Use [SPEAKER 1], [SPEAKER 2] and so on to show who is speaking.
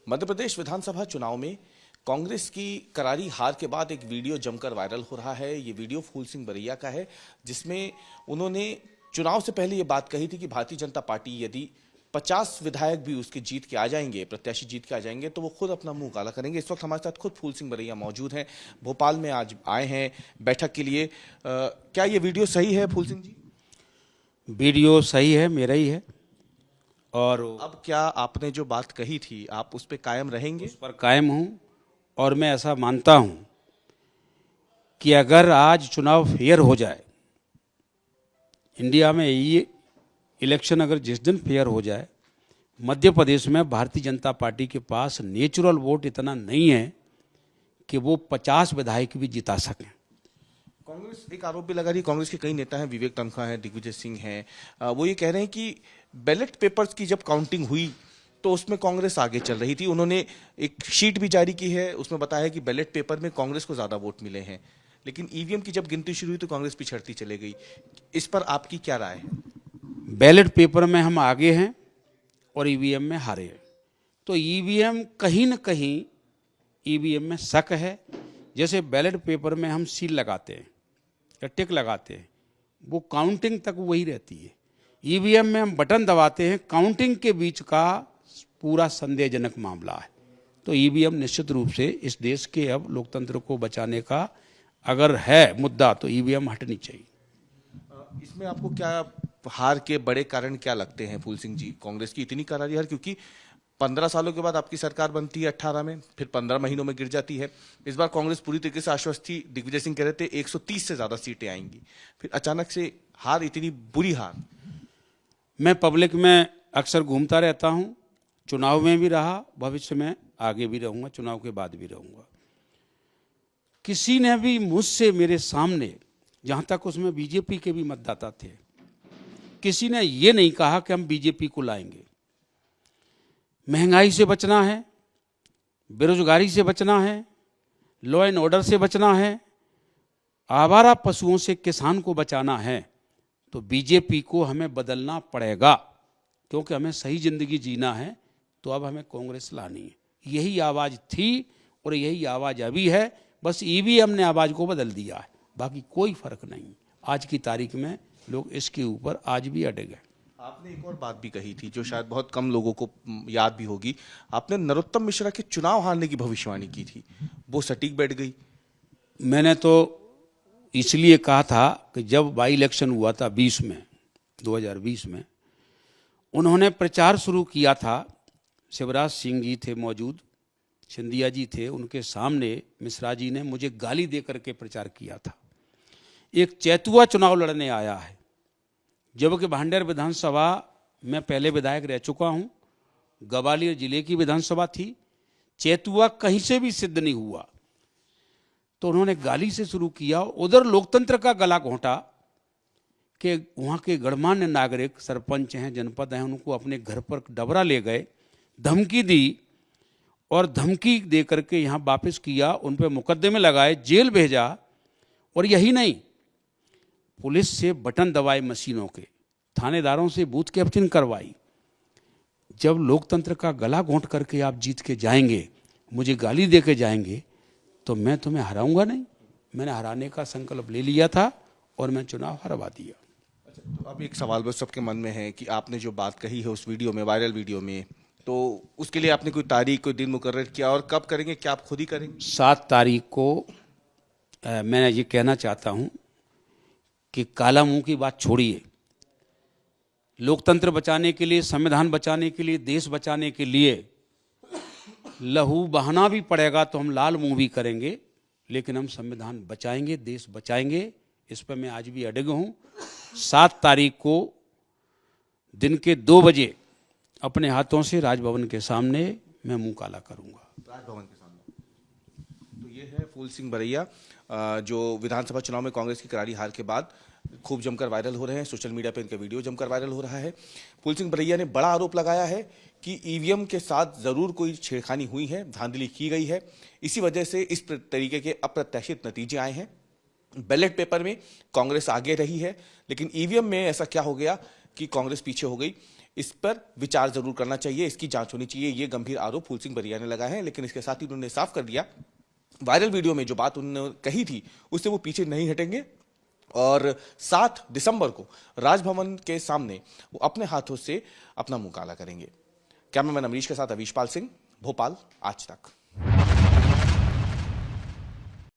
[SPEAKER 1] मध्य प्रदेश विधानसभा चुनाव में कांग्रेस की करारी हार के बाद एक वीडियो जमकर वायरल हो रहा है। ये वीडियो फूल सिंह बरैया का है, जिसमें उन्होंने चुनाव से पहले ये बात कही थी कि भारतीय जनता पार्टी यदि 50 विधायक भी उसके जीत के आ जाएंगे, प्रत्याशी जीत के आ जाएंगे, तो वो खुद अपना मुंह काला करेंगे। इस वक्त हमारे साथ खुद फूल सिंह बरैया मौजूद हैं, भोपाल में आज आए हैं बैठक के लिए। क्या ये वीडियो सही है फूल सिंह जी?
[SPEAKER 2] वीडियो सही है, मेरा ही है। और
[SPEAKER 1] अब क्या आपने जो बात कही थी आप उस पर कायम रहेंगे?
[SPEAKER 2] उस पर कायम हूं और मैं ऐसा मानता हूं कि अगर आज चुनाव फेयर हो जाए, इंडिया में ये इलेक्शन अगर जिस दिन फेयर हो जाए, मध्य प्रदेश में भारतीय जनता पार्टी के पास नेचुरल वोट इतना नहीं है कि वो 50 विधायक भी जिता सकें।
[SPEAKER 1] कांग्रेस एक आरोप भी लगा रही, कांग्रेस के कई नेता हैं, विवेक तनखा हैं, दिग्विजय सिंह हैं, वो ये कह रहे हैं कि बैलेट पेपर्स की जब काउंटिंग हुई तो उसमें कांग्रेस आगे चल रही थी। उन्होंने एक शीट भी जारी की है, उसमें बताया है कि बैलेट पेपर में कांग्रेस को ज्यादा वोट मिले हैं, लेकिन ईवीएम की जब गिनती शुरू हुई तो कांग्रेस पिछड़ती चले गई। इस पर आपकी क्या राय है?
[SPEAKER 2] बैलेट पेपर में हम आगे हैं और ईवीएम में हारे हैं, तो ईवीएम कहीं न कहीं ईवीएम में शक है। जैसे बैलेट पेपर में हम सील लगाते हैं या टिक लगाते हैं, वो काउंटिंग तक वही रहती है। ईवीएम में हम बटन दबाते हैं, काउंटिंग के बीच का पूरा संदेहजनक मामला है। तो ईवीएम निश्चित रूप से इस देश के अब लोकतंत्र को बचाने का अगर है मुद्दा तो ईवीएम हटनी चाहिए।
[SPEAKER 1] इसमें आपको क्या हार के बड़े कारण क्या लगते हैं फूल सिंह जी? कांग्रेस की इतनी करारी हार, क्योंकि 15 सालों के बाद आपकी सरकार बनती है 18 में, फिर 15 महीनों में गिर जाती है। इस बार कांग्रेस पूरी तरीके से आश्वस्त थी, दिग्विजय सिंह कह रहे थे 130 से ज्यादा सीटें आएंगी, फिर अचानक से हार, इतनी बुरी हार।
[SPEAKER 2] मैं पब्लिक में अक्सर घूमता रहता हूं, चुनाव में भी रहा, भविष्य में आगे भी रहूंगा, चुनाव के बाद भी रहूंगा। किसी ने भी मुझसे मेरे सामने, जहां तक उसमें बीजेपी के भी मतदाता थे, किसी ने ये नहीं कहा कि हम बीजेपी को लाएंगे। महंगाई से बचना है, बेरोजगारी से बचना है, लॉ एंड ऑर्डर से बचना है, आवारा पशुओं से किसान को बचाना है, तो बीजेपी को हमें बदलना पड़ेगा, क्योंकि हमें सही जिंदगी जीना है। तो अब हमें कांग्रेस लानी है। यही आवाज थी और यही आवाज अभी है, बस ईवीएम ने आवाज को बदल दिया है, बाकी कोई फर्क नहीं। आज की तारीख में लोग इसके ऊपर आज भी अड़े गए।
[SPEAKER 1] आपने एक और बात भी कही थी जो शायद बहुत कम लोगों को याद भी होगी। आपने नरोत्तम मिश्रा के चुनाव हारने की भविष्यवाणी की थी, वो सटीक बैठ गई।
[SPEAKER 2] मैंने तो इसलिए कहा था कि जब बाई इलेक्शन हुआ था 2020 में उन्होंने प्रचार शुरू किया था, शिवराज सिंह जी थे मौजूद, सिंधिया जी थे, उनके सामने मिश्रा जी ने मुझे गाली दे करके प्रचार किया था। एक चैतुआ चुनाव लड़ने आया है, जबकि भांडेर विधानसभा में पहले विधायक रह चुका हूं, ग्वालियर जिले की विधानसभा थी, चैतुआ कहीं से भी सिद्ध नहीं हुआ। तो उन्होंने गाली से शुरू किया, उधर लोकतंत्र का गला घोंटा कि वहां के गणमान्य नागरिक, सरपंच हैं, जनपद हैं, उनको अपने घर पर डबरा ले गए, धमकी दी और धमकी दे करके यहाँ वापस किया, उन पर मुकदमे लगाए, जेल भेजा। और यही नहीं, पुलिस से बटन दबाए मशीनों के, थानेदारों से बूथ कैप्चरिंग करवाई। जब लोकतंत्र का गला घोंट करके आप जीत के जाएंगे, मुझे गाली दे के जाएंगे, तो मैं तुम्हें हराऊंगा नहीं। मैंने हराने का संकल्प ले लिया था और मैं चुनाव हरवा दिया।
[SPEAKER 1] अच्छा, तो अब एक सवाल बस सबके मन में है कि आपने जो बात कही है उस वीडियो में, वायरल वीडियो में, तो उसके लिए आपने कोई तारीख, कोई दिन मुकर्रर किया और कब करेंगे? क्या आप खुद ही करेंगे?
[SPEAKER 2] 7 तारीख को मैं ये कहना चाहता हूं कि काला मुंह की बात छोड़िए। लोकतंत्र बचाने के लिए, संविधान बचाने के लिए, देश बचाने के लिए लहू बहाना भी पड़ेगा तो हम लाल मुंह भी करेंगे, लेकिन हम संविधान बचाएंगे, देश बचाएंगे। इस पर मैं आज भी अड़ग हूं। 7 तारीख को दिन के 2 बजे अपने हाथों से राजभवन के सामने मैं मुंह काला करूंगा।
[SPEAKER 1] राजभवन के सामने। तो ये है फूल सिंह बरैया, जो विधानसभा चुनाव में कांग्रेस की करारी हार के बाद खूब जमकर वायरल हो रहे हैं। सोशल मीडिया पर इनका वीडियो जमकर वायरल हो रहा है। फूल सिंह बरैया ने बड़ा आरोप लगाया है कि ईवीएम के साथ जरूर कोई छेड़खानी हुई है, धांधली की गई है, इसी वजह से इस तरीके के अप्रत्याशित नतीजे आए हैं। बैलेट पेपर में कांग्रेस आगे रही है, लेकिन ईवीएम में ऐसा क्या हो गया कि कांग्रेस पीछे हो गई। इस पर विचार जरूर करना चाहिए, इसकी जांच होनी चाहिए। ये गंभीर आरोप फूल सिंह बरिया ने लगाए हैं, लेकिन इसके साथ ही उन्होंने साफ कर दिया वायरल वीडियो में जो बात उन्होंने कही थी उससे वो पीछे नहीं हटेंगे और 7 दिसंबर को राजभवन के सामने वो अपने हाथों से अपना मुंह काला करेंगे। कैमरामैन अमरीश के साथ अवीश पाल सिंह, भोपाल, आज तक।